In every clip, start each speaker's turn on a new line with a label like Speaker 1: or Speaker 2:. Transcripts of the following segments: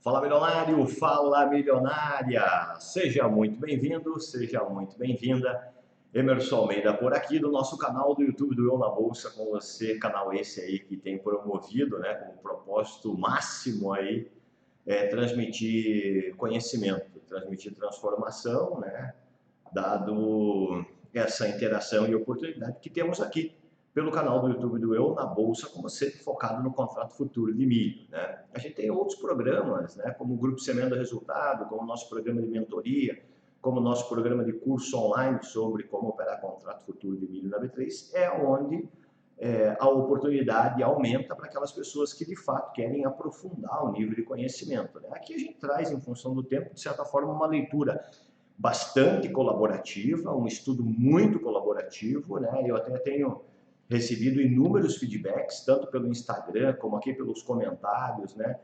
Speaker 1: Fala milionário, fala milionária! Seja muito bem-vindo, seja muito bem-vinda. Emerson Almeida por aqui do nosso canal do YouTube do Eu na Bolsa com você, canal esse aí que tem promovido, né, como propósito máximo aí, transmitir conhecimento, transmitir transformação, né, dado essa interação e oportunidade que temos aqui pelo canal do YouTube do Eu na Bolsa, como sempre focado no contrato futuro de milho, né? A gente tem outros programas, né, como o Grupo Semendo Resultado, como o nosso programa de mentoria, como o nosso programa de curso online sobre como operar contrato futuro de milho na B3, onde a oportunidade aumenta para aquelas pessoas que de fato querem aprofundar o nível de conhecimento, né? Aqui a gente traz, em função do tempo, de certa forma, uma leitura bastante colaborativa, um estudo muito colaborativo, né? Eu até tenho recebido inúmeros feedbacks, tanto pelo Instagram, como aqui pelos comentários, né?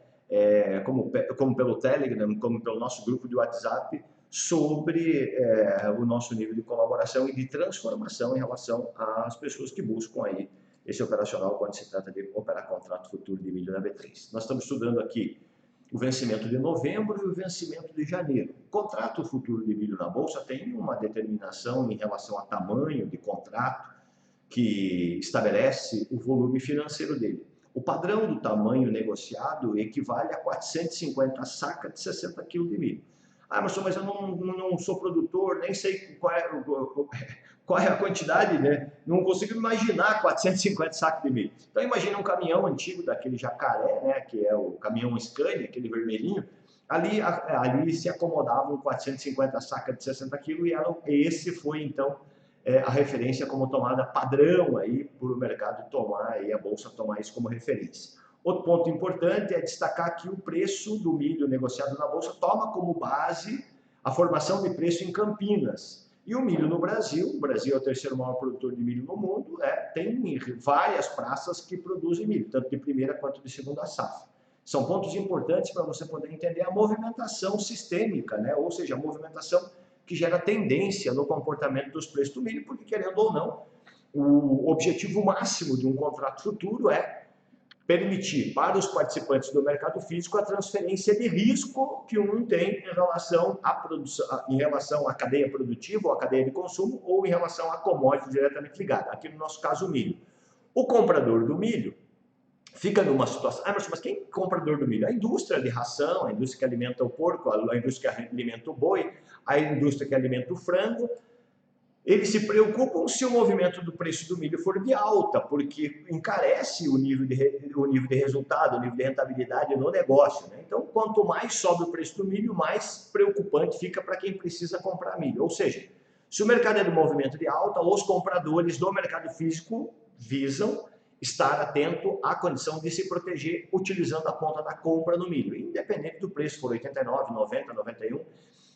Speaker 1: Como pelo Telegram, como pelo nosso grupo de WhatsApp, sobre o nosso nível de colaboração e de transformação em relação às pessoas que buscam aí esse operacional quando se trata de operar contrato futuro de milho na B3. Nós estamos estudando aqui o vencimento de novembro e o vencimento de janeiro. O contrato futuro de milho na Bolsa tem uma determinação em relação a tamanho de contrato que estabelece o volume financeiro dele. O padrão do tamanho negociado equivale a 450 sacas de 60 kg de milho. Ah, mas eu não sou produtor, nem sei qual é a quantidade, né? Não consigo imaginar 450 sacos de milho. Então imagina um caminhão antigo daquele jacaré, né? Que é o caminhão Scania, aquele vermelhinho. Ali se acomodavam 450 sacas de 60 quilos e esse foi então a referência como tomada padrão aí para o mercado tomar, aí a Bolsa tomar isso como referência. Outro ponto importante é destacar que o preço do milho negociado na Bolsa toma como base a formação de preço em Campinas. E o milho no Brasil, o Brasil é o terceiro maior produtor de milho no mundo, tem várias praças que produzem milho, tanto de primeira quanto de segunda safra. São pontos importantes para você poder entender a movimentação sistêmica, né? Ou seja, a movimentação que gera tendência no comportamento dos preços do milho, porque querendo ou não, o objetivo máximo de um contrato futuro é permitir para os participantes do mercado físico a transferência de risco que um tem em relação à produção, em relação à cadeia produtiva ou à cadeia de consumo, ou em relação à commodity diretamente ligada. Aqui no nosso caso, o milho. O comprador do milho fica numa situação... mas quem é o comprador do milho? A indústria de ração, a indústria que alimenta o porco, a indústria que alimenta o boi, a indústria que alimenta o frango. Eles se preocupam se o movimento do preço do milho for de alta, porque encarece o nível de resultado, o nível de rentabilidade no negócio, né? Então, quanto mais sobe o preço do milho, mais preocupante fica para quem precisa comprar milho. Ou seja, se o mercado é de movimento de alta, os compradores do mercado físico visam estar atento à condição de se proteger utilizando a ponta da compra no milho, independente do preço, for 89, 90, 91,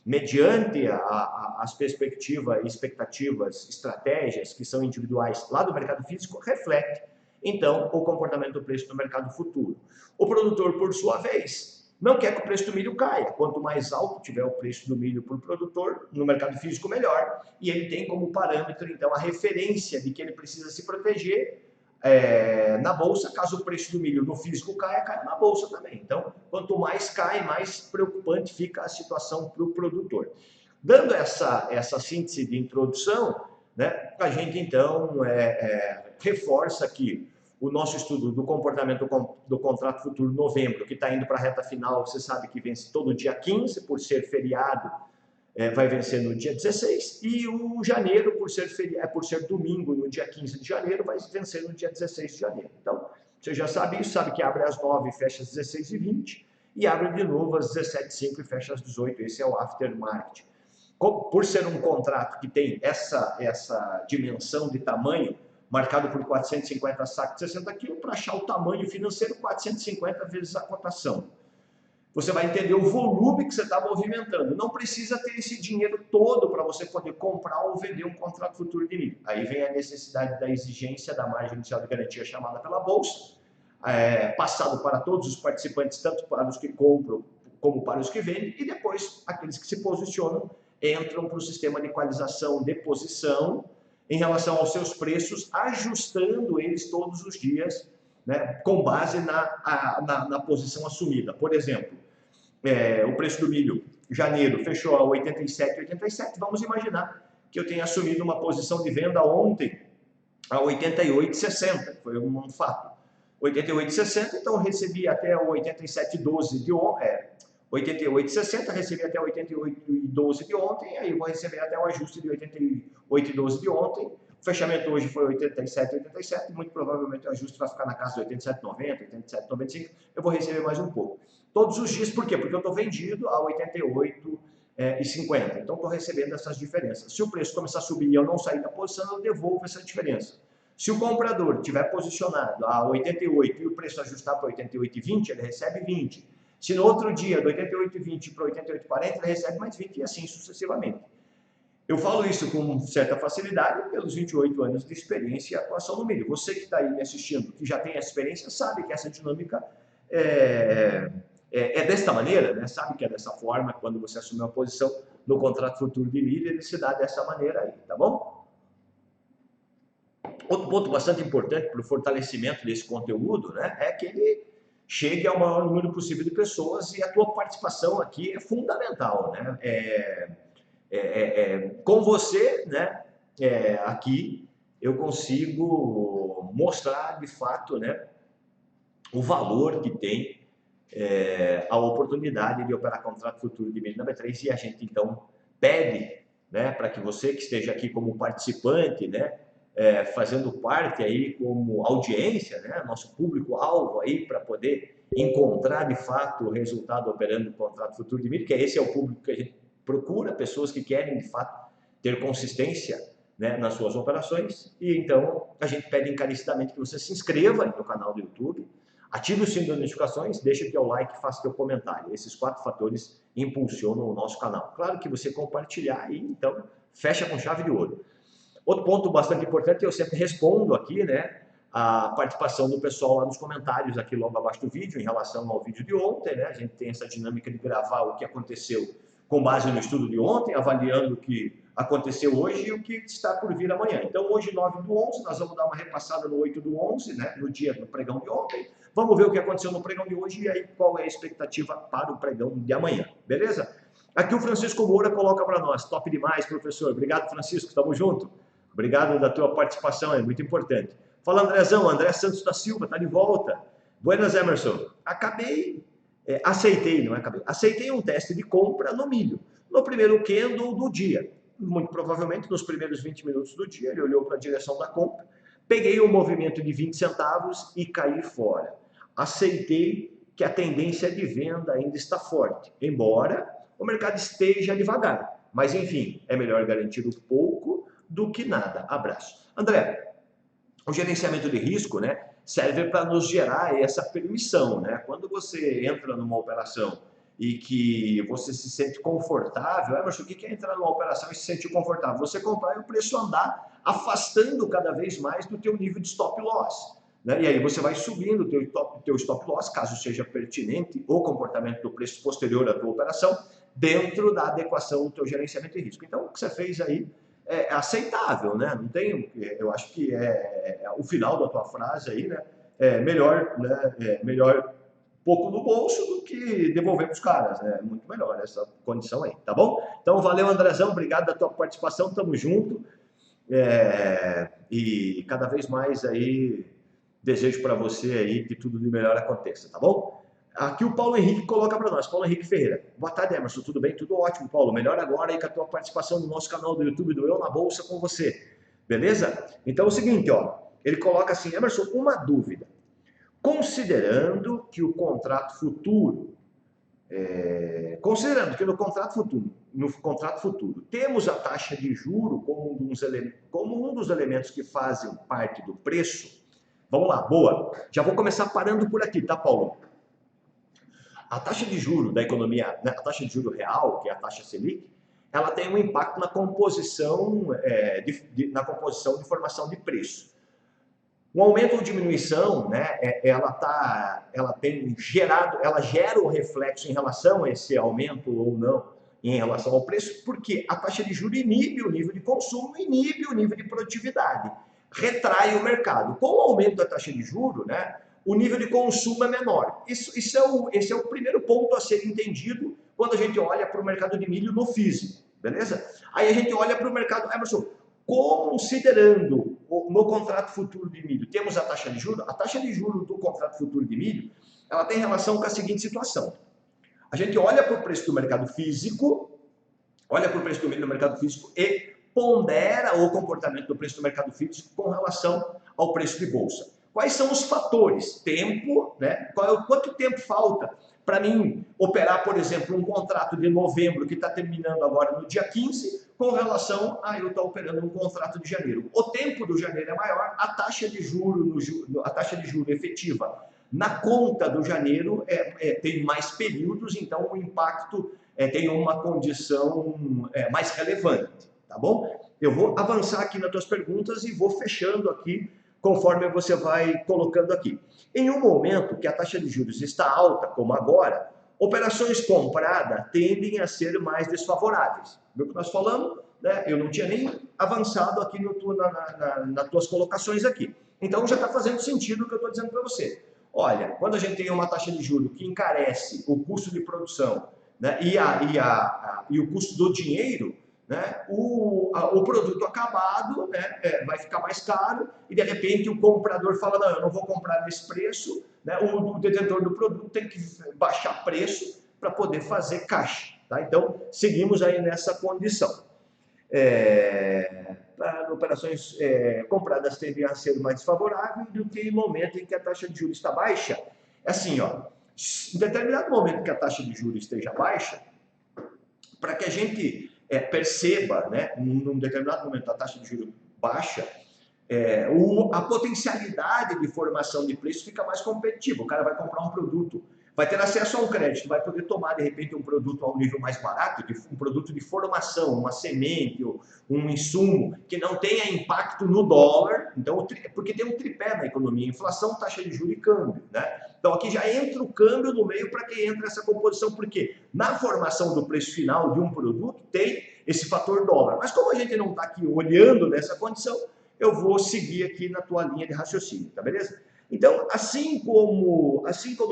Speaker 1: mediante as perspectivas, expectativas, estratégias que são individuais lá do mercado físico, reflete, então, o comportamento do preço no mercado futuro. O produtor, por sua vez, não quer que o preço do milho caia. Quanto mais alto tiver o preço do milho para o produtor, no mercado físico, melhor. E ele tem como parâmetro, então, a referência de que ele precisa se proteger na bolsa, caso o preço do milho no físico caia na bolsa também. Então, quanto mais cai, mais preocupante fica a situação para o produtor. Dando essa síntese de introdução, né, a gente então reforça aqui o nosso estudo do comportamento do contrato futuro novembro, que está indo para a reta final, você sabe que vence todo dia 15, por ser feriado, vai vencer no dia 16, e o janeiro, por ser domingo, no dia 15 de janeiro, vai vencer no dia 16 de janeiro. Então, você já sabe isso, sabe que abre às 9 e fecha às 16h20, e abre de novo às 17h05 e fecha às 18h. Esse é o aftermarket. Por ser um contrato que tem essa dimensão de tamanho, marcado por 450 sacos de 60 kg, para achar o tamanho financeiro, 450 vezes a cotação. Você vai entender o volume que você está movimentando. Não precisa ter esse dinheiro todo para você poder comprar ou vender um contrato futuro de milho. Aí vem a necessidade da exigência da margem inicial de garantia chamada pela Bolsa, passado para todos os participantes, tanto para os que compram como para os que vendem, e depois aqueles que se posicionam entram para o sistema de equalização de posição em relação aos seus preços, ajustando eles todos os dias, né, com base na posição assumida. Por exemplo, o preço do milho, janeiro, fechou a 87,87, vamos imaginar que eu tenha assumido uma posição de venda ontem a 88,60, foi um fato. 88,60, então recebi até o 87,12 de ontem, 88,60, recebi até 88,12 de ontem, aí vou receber até o ajuste de 88,12 de ontem. O fechamento hoje foi 87,87, muito provavelmente o ajuste vai ficar na casa de 87,90, 87,95, eu vou receber mais um pouco. Todos os dias, por quê? Porque eu estou vendido a 88,50, então estou recebendo essas diferenças. Se o preço começar a subir e eu não sair da posição, eu devolvo essa diferença. Se o comprador tiver posicionado a 88 e o preço ajustar para 88,20, ele recebe 20. Se no outro dia, do 88,20 para 88,40, ele recebe mais 20 e assim sucessivamente. Eu falo isso com certa facilidade pelos 28 anos de experiência com ação no milho. Você que está aí me assistindo, que já tem essa experiência, sabe que essa dinâmica é desta maneira, né? Sabe que é dessa forma, quando você assume uma posição no contrato futuro de milho, ele se dá dessa maneira aí, tá bom? Outro ponto bastante importante para o fortalecimento desse conteúdo, né, é que ele chegue ao maior número possível de pessoas e a tua participação aqui é fundamental, né? Com você, né, aqui eu consigo mostrar de fato, né, o valor que tem a oportunidade de operar contrato futuro de milho na B3 e a gente então pede, né, para que você que esteja aqui como participante, né, fazendo parte aí como audiência, né, nosso público-alvo aí para poder encontrar de fato o resultado operando o contrato futuro de milho, que esse é o público que a gente procura, pessoas que querem de fato ter consistência, né, nas suas operações. E então a gente pede encarecidamente que você se inscreva no canal do YouTube, ative o sininho das notificações, deixe o teu like e faça teu comentário. Esses 4 fatores impulsionam o nosso canal. Claro que você compartilhar e então fecha com chave de ouro. Outro ponto bastante importante, eu sempre respondo aqui, né, a participação do pessoal lá nos comentários, aqui logo abaixo do vídeo, em relação ao vídeo de ontem, né, a gente tem essa dinâmica de gravar o que aconteceu com base no estudo de ontem, avaliando o que aconteceu hoje e o que está por vir amanhã. Então, hoje, 9/11, nós vamos dar uma repassada no 8/11, né, no dia do pregão de ontem, vamos ver o que aconteceu no pregão de hoje e aí qual é a expectativa para o pregão de amanhã, beleza? Aqui o Francisco Moura coloca para nós, top demais, professor, obrigado, Francisco, tamo junto. Obrigado da tua participação, é muito importante. Fala, Andrezão, André Santos da Silva, tá de volta. Buenas, Emerson. Aceitei um teste de compra no milho, no primeiro candle do dia. Muito provavelmente, nos primeiros 20 minutos do dia, ele olhou para a direção da compra, peguei um movimento de 20 centavos e caí fora. Aceitei que a tendência de venda ainda está forte, embora o mercado esteja devagar. Mas, enfim, é melhor garantir o pouco do que nada. Abraço. André, o gerenciamento de risco, né, serve para nos gerar essa permissão, né? Quando você entra numa operação e que você se sente confortável, Emerson, o que é entrar numa operação e se sentir confortável? Você comprar e o preço andar afastando cada vez mais do teu nível de stop loss, né? E aí você vai subindo o teu stop loss, caso seja pertinente o comportamento do preço posterior à tua operação, dentro da adequação do teu gerenciamento de risco. Então, o que você fez aí é aceitável, né? Não tem, eu acho que o final da tua frase aí, né? Melhor, né? Melhor pouco no bolso do que devolver para os caras, né? Muito melhor essa condição aí, tá bom? Então, valeu, Andrezão, obrigado da tua participação, tamo junto. E cada vez mais aí desejo para você aí que tudo de melhor aconteça, tá bom? Aqui o Paulo Henrique coloca para nós, Paulo Henrique Ferreira. Boa tarde, Emerson, tudo bem? Tudo ótimo, Paulo. Melhor agora aí com a tua participação no nosso canal do YouTube do Eu na Bolsa com você. Beleza? Então é o seguinte, ó. Ele coloca assim, Emerson, uma dúvida. Considerando que o contrato futuro, no contrato futuro, temos a taxa de juro como um dos elementos que fazem parte do preço. Vamos lá, boa. Já vou começar parando por aqui, tá, Paulo? A taxa de juro da economia, né, a taxa de juro real, que é a taxa Selic, ela tem um impacto na composição, de formação de preço. Um aumento ou diminuição, né, ela gera um reflexo em relação a esse aumento ou não em relação ao preço, porque a taxa de juros inibe o nível de consumo, inibe o nível de produtividade, retrai o mercado. Com o aumento da taxa de juros, né, o nível de consumo é menor. Esse é o primeiro ponto a ser entendido quando a gente olha para o mercado de milho no físico, beleza? Aí a gente olha para o mercado, Emerson, considerando no contrato futuro de milho, temos a taxa de juros do contrato futuro de milho, ela tem relação com a seguinte situação. A gente olha para o preço do mercado físico, olha para o preço do milho no mercado físico e pondera o comportamento do preço do mercado físico com relação ao preço de bolsa. Quais são os fatores? Tempo, né? Quanto tempo falta para mim operar, por exemplo, um contrato de novembro que está terminando agora no dia 15, com relação a eu estar operando um contrato de janeiro. O tempo do janeiro é maior, a taxa de juro efetiva na conta do janeiro tem mais períodos, então o impacto tem uma condição mais relevante, tá bom? Eu vou avançar aqui nas tuas perguntas e vou fechando aqui conforme você vai colocando aqui. Em um momento que a taxa de juros está alta, como agora, operações compradas tendem a ser mais desfavoráveis. Viu o que nós falamos? Né? Eu não tinha nem avançado aqui nas tuas colocações aqui. Então já está fazendo sentido o que eu estou dizendo para você. Olha, quando a gente tem uma taxa de juros que encarece o custo de produção, né, e o custo do dinheiro, né, o produto acabado, né, vai ficar mais caro e de repente o comprador fala, não, eu não vou comprar nesse preço, né, o detentor do produto tem que baixar preço para poder fazer caixa. Tá? Então, seguimos aí nessa condição. Operações compradas tendem a ser mais desfavoráveis do que em momento em que a taxa de juros está baixa. É assim, ó, em determinado momento que a taxa de juros esteja baixa, para que a gente perceba, né, num determinado momento a taxa de juros baixa, a potencialidade de formação de preço fica mais competitiva. O cara vai comprar um produto, vai ter acesso a um crédito, vai poder tomar de repente um produto a um nível mais barato, um produto de formação, uma semente ou um insumo que não tenha impacto no dólar, então, porque tem um tripé na economia, inflação, taxa de juros e câmbio, né? Então aqui já entra o câmbio no meio para que entre essa composição, porque na formação do preço final de um produto tem esse fator dólar. Mas como a gente não está aqui olhando nessa condição, eu vou seguir aqui na tua linha de raciocínio, tá beleza? Então, assim como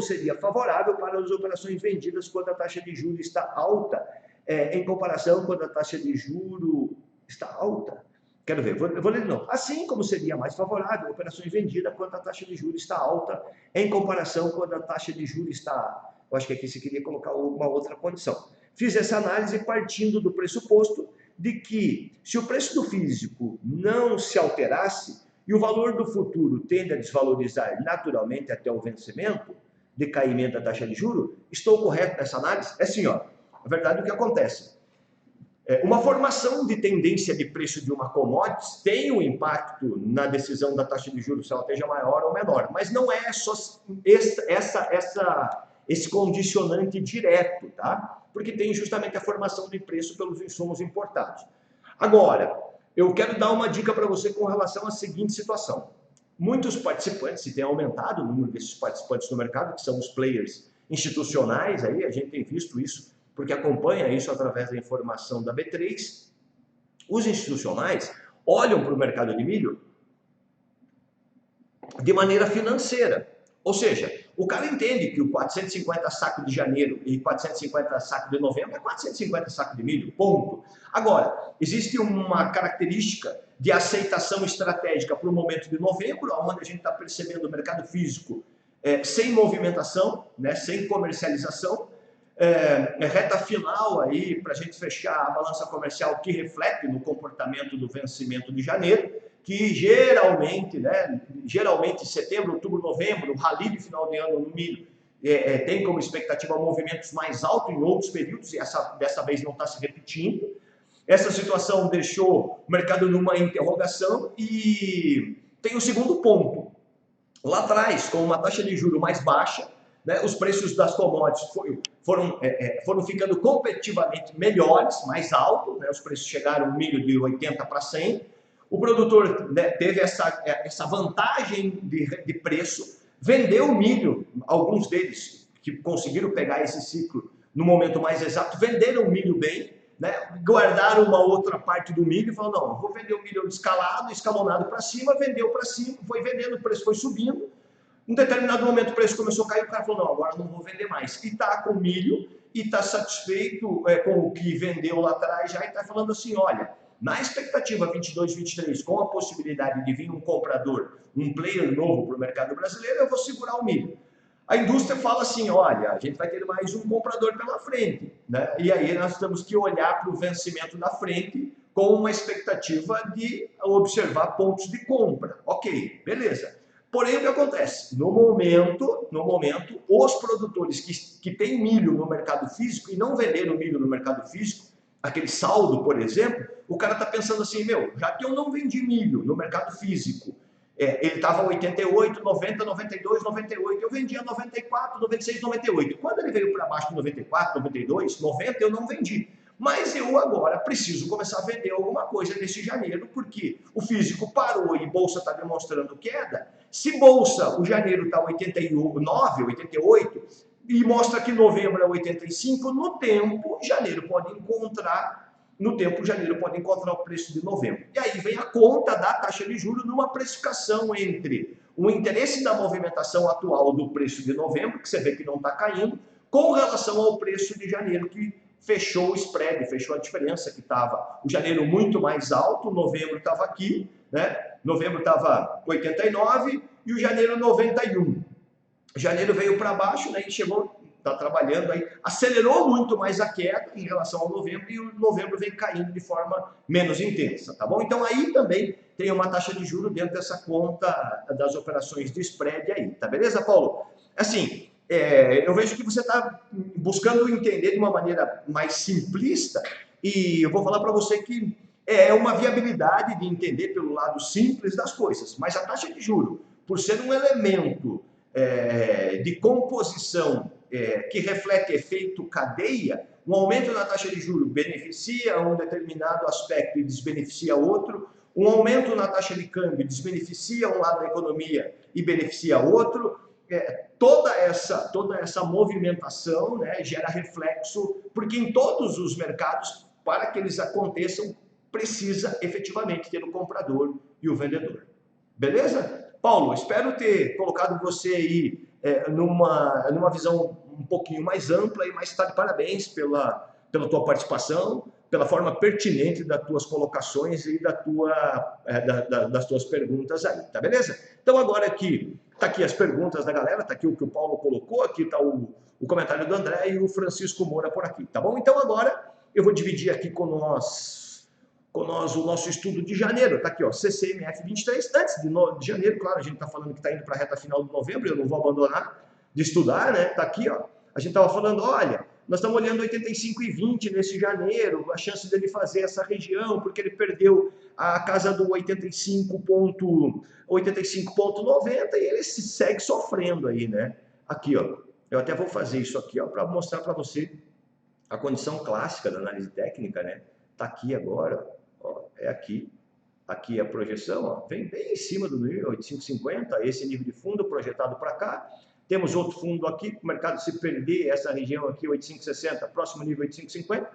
Speaker 1: seria favorável para as operações vendidas quando a taxa de juros está alta, em comparação quando a taxa de juros está alta. Quero ver, eu vou ler de novo. Assim como seria mais favorável operações vendidas quando a taxa de juros está alta, em comparação quando a taxa de juros está... Eu acho que aqui você queria colocar uma outra condição. Fiz essa análise partindo do pressuposto de que, se o preço do físico não se alterasse, e o valor do futuro tende a desvalorizar naturalmente até o vencimento, decaimento da taxa de juros, estou correto nessa análise? É assim, ó, na verdade o que acontece? Uma formação de tendência de preço de uma commodity tem um impacto na decisão da taxa de juros, se ela esteja maior ou menor, mas não é só esse condicionante direto, tá? Porque tem justamente a formação de preço pelos insumos importados. Agora, eu quero dar uma dica para você com relação à seguinte situação. Muitos participantes, se tem aumentado o número desses participantes no mercado, que são os players institucionais, aí a gente tem visto isso, porque acompanha isso através da informação da B3, os institucionais olham para o mercado de milho de maneira financeira. Ou seja, o cara entende que o 450 saco de janeiro e 450 saco de novembro é 450 saco de milho, ponto. Agora, existe uma característica de aceitação estratégica para o momento de novembro, onde a gente está percebendo o mercado físico sem movimentação, né, sem comercialização, reta final aí para a gente fechar a balança comercial que reflete no comportamento do vencimento de janeiro, que geralmente, né, geralmente setembro, outubro, novembro, o rally de final de ano no milho tem como expectativa movimentos mais altos em outros períodos, e dessa vez não está se repetindo. Essa situação deixou o mercado numa interrogação e tem o segundo ponto. Lá atrás, com uma taxa de juros mais baixa, né, os preços das commodities foram ficando competitivamente melhores, mais altos, né, os preços chegaram milho de 80 para 100. O produtor, né, teve essa vantagem de preço, vendeu o milho, alguns deles que conseguiram pegar esse ciclo no momento mais exato, venderam o milho bem, né, guardaram uma outra parte do milho e falaram, não, vou vender o milho escalonado para cima, vendeu para cima, foi vendendo, o preço foi subindo, Um determinado momento o preço começou a cair, o cara falou, não, agora não vou vender mais. E está com milho, e está satisfeito com o que vendeu lá atrás já, e está falando assim, olha, na expectativa 22, 23, com a possibilidade de vir um comprador, um player novo para o mercado brasileiro, eu vou segurar o milho. A indústria fala assim, olha, a gente vai ter mais um comprador pela frente, né? E aí nós temos que olhar para o vencimento da frente com uma expectativa de observar pontos de compra. Ok, beleza. Porém, o que acontece? No momento, os produtores que têm milho no mercado físico e não venderam milho no mercado físico, aquele saldo, por exemplo, o cara está pensando assim, meu, já que eu não vendi milho no mercado físico, ele estava 88, 90, 92, 98, eu vendia 94, 96, 98. Quando ele veio para baixo de 94, 92, 90, eu não vendi. Mas eu agora preciso começar a vender alguma coisa nesse janeiro, porque o físico parou e bolsa está demonstrando queda. Se bolsa, o janeiro está 89, 88, e mostra que novembro é 85, no tempo, janeiro pode encontrar o preço de novembro. E aí vem a conta da taxa de juros numa precificação entre o interesse da movimentação atual do preço de novembro, que você vê que não está caindo, com relação ao preço de janeiro, que fechou o spread, fechou a diferença, que estava o janeiro muito mais alto, novembro estava aqui, né? Novembro estava 89 e o janeiro 91. Janeiro veio para baixo, né? E chegou, está trabalhando aí, acelerou muito mais a queda em relação ao novembro e o novembro vem caindo de forma menos intensa, tá bom? Então aí também tem uma taxa de juros dentro dessa conta das operações de spread aí, tá beleza, Paulo? Assim, eu vejo que você está buscando entender de uma maneira mais simplista e eu vou falar para você que é uma viabilidade de entender pelo lado simples das coisas, mas a taxa de juros, por ser um elemento de composição que reflete efeito cadeia, um aumento na taxa de juros beneficia um determinado aspecto e desbeneficia outro, um aumento na taxa de câmbio desbeneficia um lado da economia e beneficia outro, toda essa movimentação, né, gera reflexo, porque em todos os mercados, para que eles aconteçam, precisa efetivamente ter o comprador e o vendedor. Beleza? Paulo, espero ter colocado você aí numa visão um pouquinho mais ampla, mas está de parabéns pela tua participação, pela forma pertinente das tuas colocações e das tuas perguntas aí, tá beleza? Então agora aqui, tá aqui as perguntas da galera, tá aqui o que o Paulo colocou, aqui tá o comentário do André e o Francisco Moura por aqui, tá bom? Então agora eu vou dividir aqui com nós o nosso estudo de janeiro, tá aqui, ó, CCMF 23, antes de janeiro, claro, a gente tá falando que tá indo para a reta final de novembro, eu não vou abandonar de estudar, né, tá aqui, ó, a gente tava falando, olha, nós estamos olhando 85,20 nesse janeiro, a chance dele fazer essa região, porque ele perdeu a casa do 85,90 e ele segue sofrendo aí, né, aqui, ó, eu até vou fazer isso aqui, ó, para mostrar para você a condição clássica da análise técnica, né, tá aqui agora, ó, é aqui é a projeção, ó, vem bem em cima do nível 8550, esse nível de fundo projetado para cá. Temos outro fundo aqui, o mercado se perder essa região aqui, 8560, próximo nível 8550.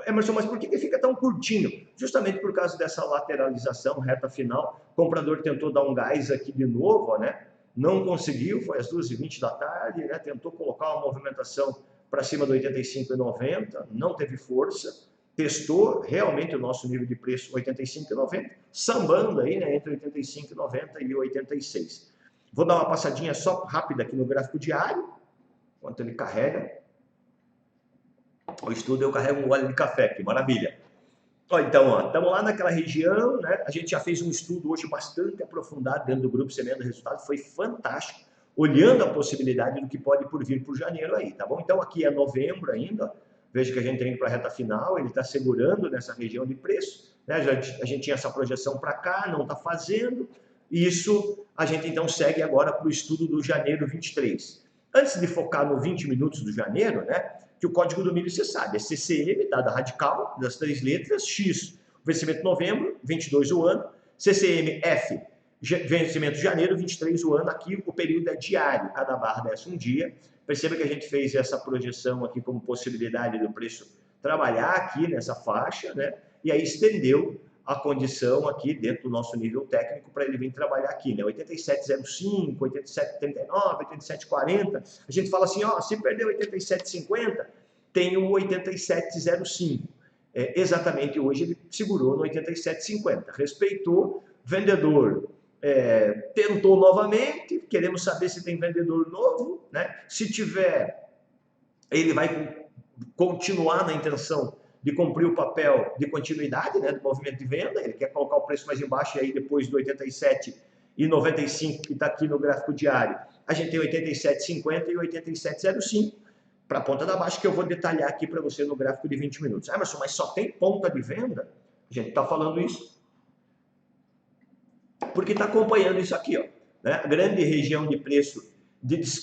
Speaker 1: Emerson, mas por que fica tão curtinho? Justamente por causa dessa lateralização, reta final. O comprador tentou dar um gás aqui de novo, né? Não conseguiu, foi às 2h20 da tarde, né? Tentou colocar uma movimentação para cima do 85,90, não teve força. Testou realmente o nosso nível de preço 85,90, sambando aí, né, entre 85,90 e 86. Vou dar uma passadinha só rápida aqui no gráfico diário, enquanto ele carrega. O estudo eu carrego um óleo de café aqui, maravilha. Ó, então, ó, estamos lá naquela região, né? A gente já fez um estudo hoje bastante aprofundado dentro do grupo Semeando Resultados, foi fantástico, olhando a possibilidade do que pode por vir por janeiro aí, tá bom? Então aqui é novembro ainda, ó. Veja que a gente está indo para a reta final, ele está segurando nessa região de preço, né? A gente tinha essa projeção para cá, não está fazendo, isso a gente então segue agora para o estudo do janeiro 23. Antes de focar no 20 minutos do janeiro, né? Que o código do milho você sabe, é CCM, dada radical, das 3 letras, X, vencimento novembro, 22 o ano, CCMF, vencimento janeiro, 23 o ano, aqui o período é diário, cada barra desce um dia. Perceba que a gente fez essa projeção aqui como possibilidade do preço trabalhar aqui nessa faixa, né? E aí estendeu a condição aqui dentro do nosso nível técnico para ele vir trabalhar aqui, né? 87,05, 87,39, 87,40. A gente fala assim, ó, se perder 87,50, tem o 87,05. Exatamente hoje ele segurou no 87,50. Respeitou, vendedor tentou novamente, queremos saber se tem vendedor novo, né? Se tiver, ele vai continuar na intenção de cumprir o papel de continuidade, né, do movimento de venda, ele quer colocar o preço mais embaixo, e aí depois do 87,95 que está aqui no gráfico diário, a gente tem 87,50 e 87,05 para a ponta da baixa, que eu vou detalhar aqui para você no gráfico de 20 minutos. Ah, Emerson, mas só tem ponta de venda? A gente está falando isso porque está acompanhando isso aqui, ó, né? A grande região de preço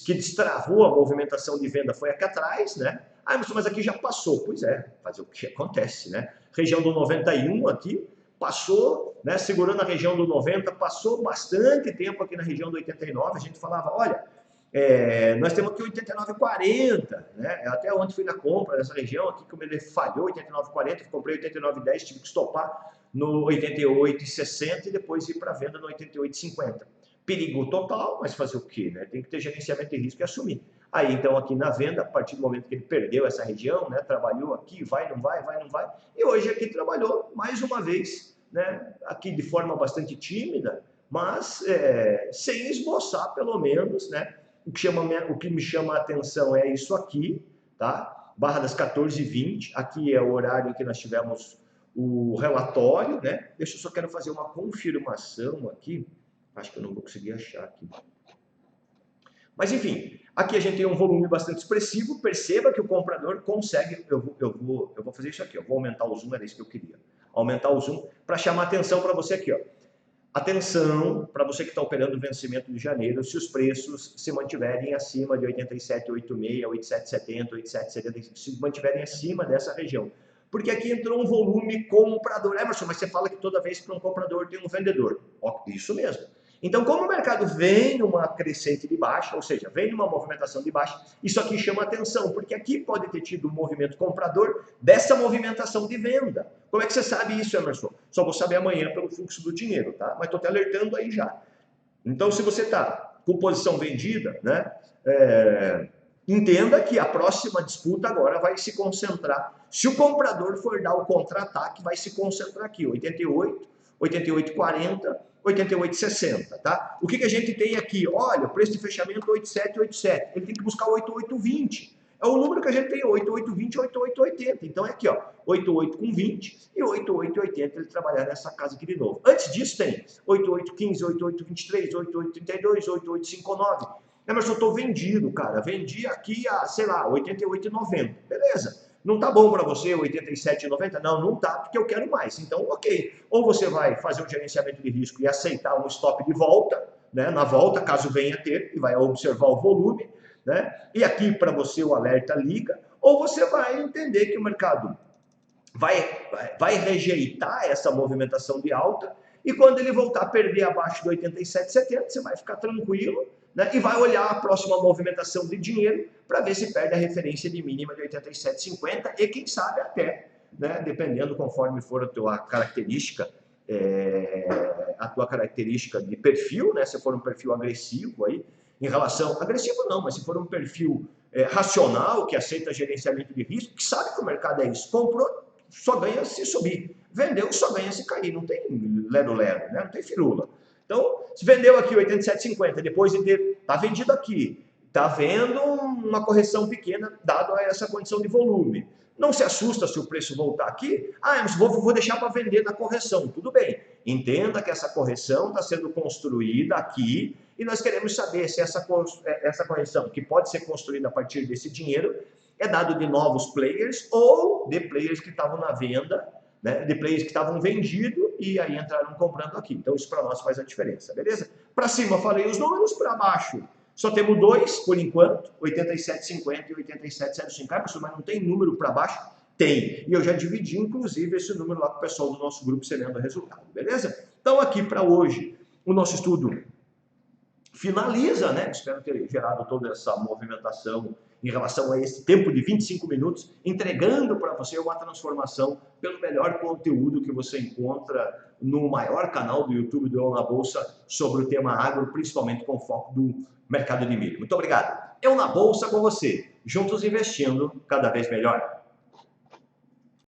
Speaker 1: que destravou a movimentação de venda foi aqui atrás, né? Ah, mas aqui já passou. Pois é, fazer o que acontece, né? Região do 91 aqui passou, né? Segurando a região do 90, passou bastante tempo aqui na região do 89. A gente falava, olha, nós temos aqui 89,40, né? Até ontem fui na compra dessa região aqui, como ele falhou, 89,40, comprei 89,10, tive que estopar no 88,60 e depois ir para a venda no 88,50. Perigo total, mas fazer o quê, né? Tem que ter gerenciamento de risco e assumir. Aí, então, aqui na venda, a partir do momento que ele perdeu essa região, né? Trabalhou aqui, vai, não vai, vai, não vai. E hoje aqui trabalhou mais uma vez, né? Aqui de forma bastante tímida, mas sem esboçar, pelo menos, né? O que me chama a atenção é isso aqui, tá? Barra das 14h20, aqui é o horário em que nós tivemos o relatório, né? Deixa eu só quero fazer uma confirmação aqui. Acho que eu não vou conseguir achar aqui. Mas enfim, aqui a gente tem um volume bastante expressivo. Perceba que o comprador consegue. Eu vou fazer isso aqui, eu vou aumentar o zoom, era isso que eu queria. Aumentar o zoom para chamar atenção para você aqui, ó. Atenção para você que está operando o vencimento de janeiro, se os preços se mantiverem acima de 87,86, 87,70, 87,75, se mantiverem acima dessa região. Porque aqui entrou um volume comprador. Emerson, mas você fala que toda vez para um comprador tem um vendedor. Ó, isso mesmo. Então, como o mercado vem numa crescente de baixa, ou seja, vem numa movimentação de baixa, isso aqui chama atenção, porque aqui pode ter tido um movimento comprador dessa movimentação de venda. Como é que você sabe isso, Emerson? Só vou saber amanhã pelo fluxo do dinheiro, tá? Mas estou te alertando aí já. Então, se você está com posição vendida, né? Entenda que a próxima disputa agora vai se concentrar. Se o comprador for dar o contra-ataque, vai se concentrar aqui, 88, 88,40, 88,60, tá? O que a gente tem aqui? Olha, o preço de fechamento 87,87. Ele tem que buscar 88,20. É o número que a gente tem, 88,20, 88,80. Então é aqui, ó, 88 com 20 e 88,80 ele trabalhar nessa casa aqui de novo. Antes disso tem 88,15, 88,23, 88,32, 88,59. Emerson, eu estou vendido, cara. Vendi aqui a, sei lá, 88,90. Beleza. Não tá bom para você 87,90? Não, não tá, porque eu quero mais. Então, ok. Ou você vai fazer um gerenciamento de risco e aceitar um stop de volta, né? Na volta, caso venha a ter, e vai observar o volume, né? E aqui para você o alerta liga. Ou você vai entender que o mercado vai rejeitar essa movimentação de alta e quando ele voltar a perder abaixo de 87,70, você vai ficar tranquilo, né? E vai olhar a próxima movimentação de dinheiro para ver se perde a referência de mínima de 87,50 e quem sabe até, né, dependendo conforme for a tua característica, de perfil, né, se for um perfil agressivo aí, em relação, agressivo não, mas se for um perfil racional, que aceita gerenciamento de risco, que sabe que o mercado é isso, comprou, só ganha se subir, vendeu, só ganha se cair, não tem lero-lero, né, não tem firula. Então, se vendeu aqui 87,50, depois de ter, tá vendido aqui, tá vendo uma correção pequena, dado a essa condição de volume. Não se assusta se o preço voltar aqui. Ah, mas vou deixar para vender na correção. Tudo bem. Entenda que essa correção está sendo construída aqui e nós queremos saber se essa correção, que pode ser construída a partir desse dinheiro, é dado de novos players ou de players que estavam na venda, né, de players que estavam vendidos e aí entraram comprando aqui. Então isso para nós faz a diferença, beleza? Para cima falei os números, para baixo só temos dois por enquanto, 87,50 e 87,05. Ah, pessoal, mas não tem número para baixo? Tem. E eu já dividi inclusive esse número lá com o pessoal do nosso grupo Semeando Resultado, beleza? Então aqui para hoje o nosso estudo finaliza, né? Espero ter gerado toda essa movimentação em relação a esse tempo de 25 minutos, entregando para você uma transformação pelo melhor conteúdo que você encontra no maior canal do YouTube do Eu na Bolsa sobre o tema agro, principalmente com foco do mercado de milho. Muito obrigado. Eu na Bolsa com você, juntos investindo cada vez melhor.